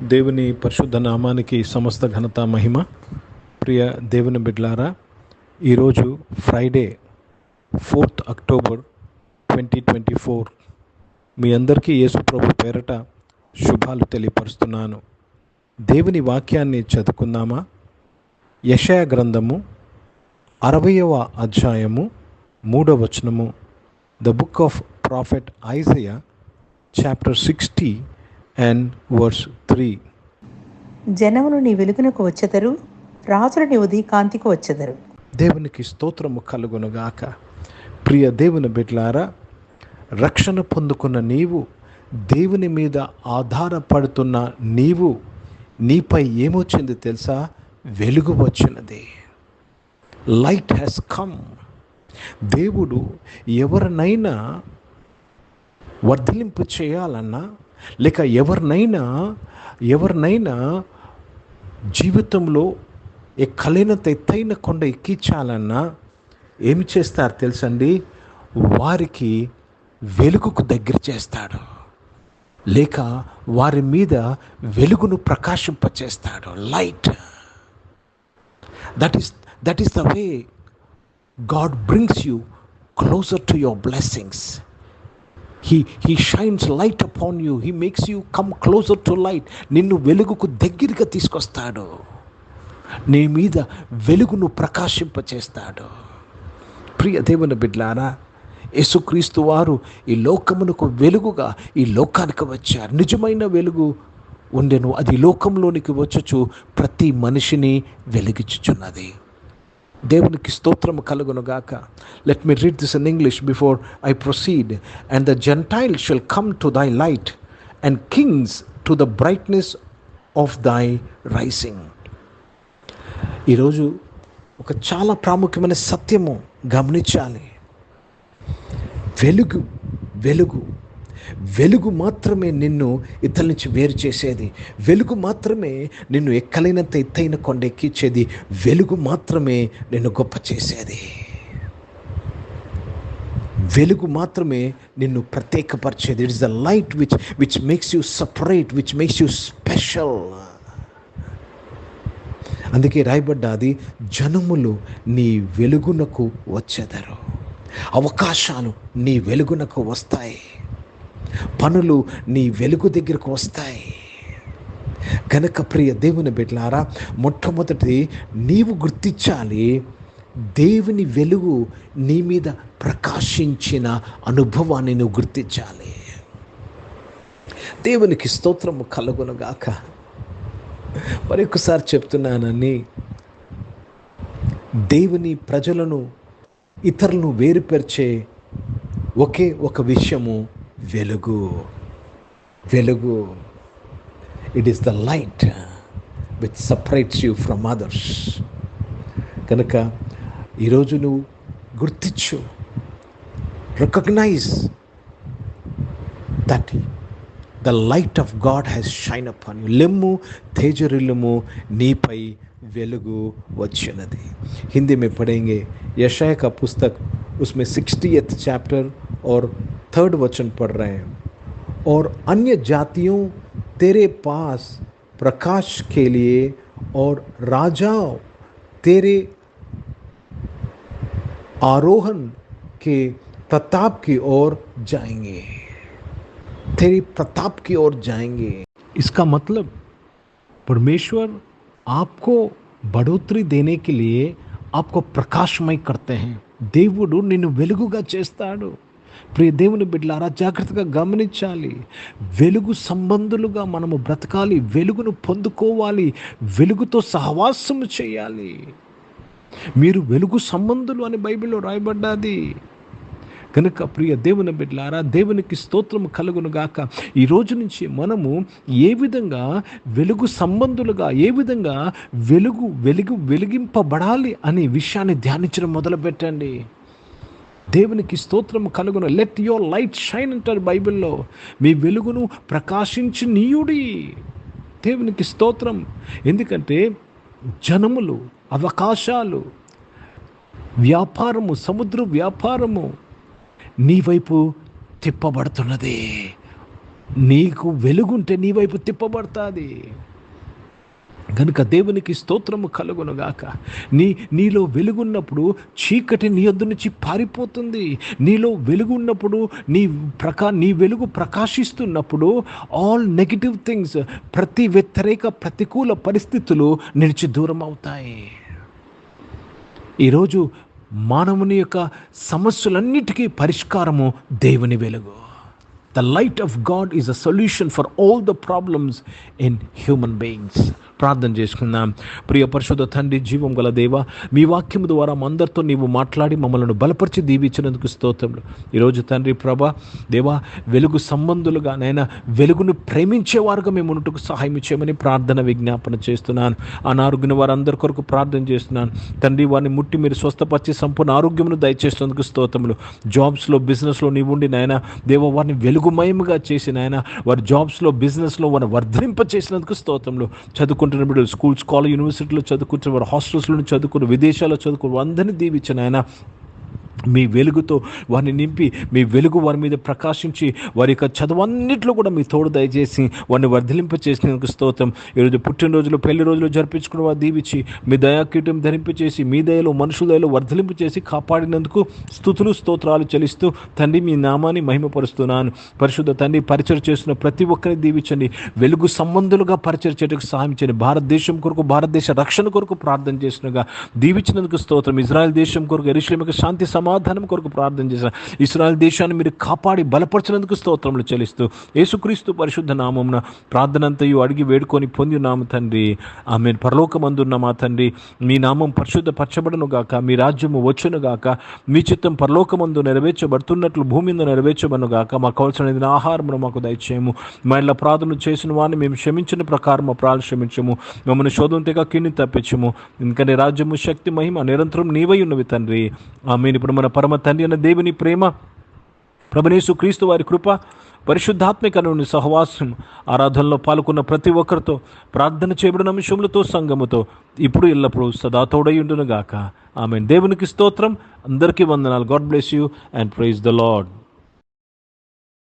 దేవుని పరిశుద్ధ నామానికి సమస్త ఘనత మహిమ. ప్రియ దేవుని బిడ్లారా, ఈరోజు ఫ్రైడే 4th అక్టోబర్ 2024. మీ అందరికీ యేసు ప్రభు పేరట శుభాలు తెలియపరుస్తున్నాను. దేవుని వాక్యాన్ని చదువుకుందామా? యెషయా గ్రంథము 60వ అధ్యాయము 3వ వచనము. The book of prophet Isaiah chapter 60 and verse 3. జనమును నీ వెలుగునకు వచ్చెదరు, రాజులు నీ ఉదయకాంతికి వచ్చెదరు. దేవునికి స్తోత్రము కలుగునుగాక. ప్రియ దేవుని బిడ్డలారా, రక్షణ పొందుకున్న నీవు, దేవుని మీద ఆధారపడుతున్న నీవు, నీపై ఏమొచ్చింది తెలుసా? వెలుగు వచ్చినది. Light has come. దేవుడు ఎవరినైనా వర్ధలింపు చేయాలన్నా, లేక ఎవరినైనా జీవితంలో ఎక్కలేనంత ఎత్తైన కొండ ఎక్కించాలన్నా ఏమి చేస్తారు తెలుసండి? వారికి వెలుగుకు దగ్గర చేస్తాడు, లేక వారి మీద వెలుగును ప్రకాశింపచేస్తాడు. Light. That is the way God brings you closer to your blessings. He shines light upon you. He makes you come closer to light. నిన్ను వెలుగుకు దగ్గరగా తీసుకొస్తాడు. నీ మీద వెలుగును ప్రకాశింపచేస్తాడు. ప్రియ దేవుని బిడ్డలారా, యేసుక్రీస్తు వారు ఈ లోకమునకు వెలుగుగా ఈ లోకానికి వచ్చారు. నిజమైన వెలుగు ఉండెను. అది లోకంలోనికి వచ్చుచు ప్రతి మనిషిని వెలిగించుచున్నది. దేవునికి స్తోత్రము కలుగునుగాక. Let me read this in English before I proceed. And the gentiles shall come to thy light, and kings to the brightness of thy rising. ఈరోజు ఒక చాలా ప్రాముఖ్యమైన సత్యము గమనించాలి. వెలుగు వెలుగు వెలుగు మాత్రమే నిన్ను ఇతరుల నుంచి వేరు చేసేది. వెలుగు మాత్రమే నిన్ను ఎక్కలేనంత ఎత్తైన కొండ ఎక్కించేది. వెలుగు మాత్రమే నిన్ను గొప్ప చేసేది. వెలుగు మాత్రమే నిన్ను ప్రత్యేకపరిచేది. It is the light which makes you separate, which makes you special. అందుకే రాయబడ్డాది, జనములు నీ వెలుగునకు వచ్చెదరు. అవకాశాలు నీ వెలుగునకు వస్తాయి. పనులు నీ వెలుగు దగ్గరకు వస్తాయి. కనుక ప్రియ దేవుని బిడ్డలారా, మొట్టమొదటి నీవు గుర్తించాలి, దేవుని వెలుగు నీ మీద ప్రకాశించిన అనుభవాన్ని నువ్వు గుర్తించాలి. దేవునికి స్తోత్రము కలుగునుగాక. మరొకసారి చెప్తున్నానని, దేవుని ప్రజలను ఇతరులను వేరుపరిచే ఒకే ఒక విషయము వెలుగు. వెలుగు. It is the light which separates you from others. కనుక ఈరోజు నువ్వు గుర్తించు, recognise that the light of God has shine upon you. లెమ్ము తేజరిల్లుము, నీపై వెలుగు వచ్చినది. हिंदी में पढ़ेंगे यशाया का पुस्तक, उसमें 60th चैप्टर और 3rd वचन पढ़ रहे हैं. और अन्य जातियों तेरे पास प्रकाश के लिए और राजाओं तेरे आरोहण के प्रताप की ओर जाएंगे. तेरी प्रताप की ओर जाएंगे. इसका मतलब परमेश्वर आपको बढ़ोतरी देने के लिए आपको प्रकाशमय करते हैं. దేవుడు నిన్ను వెలుగుగా చేస్తాడు. ప్రియ దేవుని బిడ్డలారా, జాగ్రత్తగా గమనించాలి. వెలుగు సంబంధులుగా మనము బ్రతకాలి. వెలుగును పొందుకోవాలి. వెలుగుతో సహవాసము చేయాలి. మీరు వెలుగు సంబంధులు అని బైబిల్లో రాయబడ్డాది. కనుక ప్రియ దేవుని బిడ్డలారా, దేవునికి స్తోత్రము కలుగునుగాక. ఈ రోజు నుంచి మనము ఏ విధంగా వెలుగు సంబంధులుగా, ఏ విధంగా వెలిగింపబడాలి అనే విషయాన్ని ధ్యానించడం మొదలుపెట్టండి. దేవునికి స్తోత్రము కలుగును. లెట్ యువర్ లైట్ షైన్ అంటారు బైబిల్లో. మీ వెలుగును ప్రకాశించి నీయుడి. దేవునికి స్తోత్రం. ఎందుకంటే జనములు, అవకాశాలు, వ్యాపారము, సముద్ర వ్యాపారము నీ వైపు తిప్పబడుతున్నది. నీకు వెలుగుంటే నీ వైపు తిప్పబడుతుంది. కనుక దేవునికి స్తోత్రము కలుగునుగాక. నీలో వెలుగున్నప్పుడు చీకటి నీ యొద్ద నుంచి పారిపోతుంది. నీలో వెలుగున్నప్పుడు నీ వెలుగు ప్రకాశిస్తున్నప్పుడు ఆల్ నెగిటివ్ థింగ్స్, ప్రతి వ్యతిరేక ప్రతికూల పరిస్థితులు నుంచి దూరం అవుతాయి. ఈరోజు మానవుని యొక్క సమస్యలన్నిటికీ పరిష్కారము దేవుని వెలుగు. The light of God is a solution for all the problems in human beings. ప్రార్థన చేసుకుందాం. ప్రియ పరిశుద్ధ తండ్రి, జీవం గల దేవ, మీ వాక్యము ద్వారా అందరితో నీవు మాట్లాడి మమ్మల్ని బలపరిచి దీవించినందుకు స్తోత్రములు. ఈరోజు తండ్రి ప్రభా దేవా, వెలుగు సంబంధులుగా నైనా వెలుగును ప్రేమించేవారుగా మేము ఉన్నట్టుకు సహాయం చేయమని ప్రార్థన విజ్ఞాపన చేస్తున్నాను. అనారోగ్యం వారందరి కొరకు ప్రార్థన చేస్తున్నాను తండ్రి. వారిని ముట్టి మీరు స్వస్థపరిచి సంపూర్ణ ఆరోగ్యమును దయచేసినందుకు స్తోత్రములు. జాబ్స్లో బిజినెస్లో నీవు ఉండి నాయన దేవ, వారిని వెలుగుమయముగా చేసి నాయన వారి జాబ్స్లో బిజినెస్లో వారిని వర్ధరింప చేసినందుకు స్తోత్రములు. చదువుకుంటున్న బిడ్డలు స్కూల్స్, కాలేజ్, యూనివర్సిటీలో చదువుకుంటున్న వారు, హాస్టల్స్లో చదువుకుని, విదేశాల్లో చదువుకుని అందరినీ దీవించిన ఆయన మీ వెలుగుతో వారిని నింపి, మీ వెలుగు వారి మీద ప్రకాశించి వారి యొక్క చదువన్నింటిలో కూడా మీ తోడు దయచేసి వారిని వర్ధలింప చేసినందుకు స్తోత్రం. ఈరోజు పుట్టినరోజులు, పెళ్లి రోజులు జరిపించుకుని వారు దీవించి మీ దయాకీటం ధరింపచేసి మీ దయలో మనుషుల దయలో వర్ధలింపు చేసి కాపాడినందుకు స్తుతులు స్తోత్రాలు చెల్లిస్తూ తండ్రి మీ నామాన్ని మహిమపరుస్తున్నాను. పరిశుద్ధ తండ్రి, పరిచయం చేస్తున్న ప్రతి ఒక్కరిని దీవించండి. వెలుగు సంబంధులుగా పరిచయం చేయడానికి సహాయం చేయండి. భారతదేశం కొరకు, భారతదేశ రక్షణ కొరకు ప్రార్థన చేసినగా దీవించినందుకు స్తోత్రం. ఇజ్రాయెల్ దేశం కొరకు, యెరూషలేముకు శాంతి సమాధానం కొరకు ప్రార్థన చేసిన ఇశ్రాయేల్ దేశాన్ని మీరు కాపాడి బలపరిచినందుకు స్తోత్రములు చెల్లిస్తూ యేసుక్రీస్తు పరిశుద్ధ నామమున ప్రార్థన అంతయు అడిగి వేడుకొని పొందినాము తండ్రి. ఆమేన్. పరలోకమందున్న మా తండ్రి, మీ నామం పరిశుద్ధపరచబడును గాక, మీ రాజ్యము వచ్చును గాక, మీ చిత్తం పరలోకమందు నెరవేర్చబడుతున్నట్లు భూమి మీద నెరవేర్చబడును గాక. మాకు కావలసిన ఆహారమును మాకు దయచేయము. మా ఇళ్ళ ప్రార్థన చేసిన వారిని మేము క్షమించిన ప్రకారం మా ప్రార్థన క్షమించము. మమ్మల్ని శోధన తెగ కీని తప్పించము. ఎందుకంటే రాజ్యము, శక్తి, మహిమ నిరంతరం నీవై ఉన్నవి తండ్రి. ఆమేన్. ఇప్పుడు మన పరమ తండ్రి అన్న దేవుని ప్రేమ, ప్రభువైన యేసు క్రీస్తు వారి కృప, పరిశుద్ధాత్మికను సహవాసం, ఆరాధనలో పాల్గొన్న ప్రతి ఒక్కరితో, ప్రార్థన చేయబడిన అంశములతో, సంఘముతో ఇప్పుడు ఎల్లప్పుడూ సదా తోడై ఉండును గాక. ఆమేన్. దేవునికి స్తోత్రం. అందరికీ వందనాలు. God bless you and praise the lord.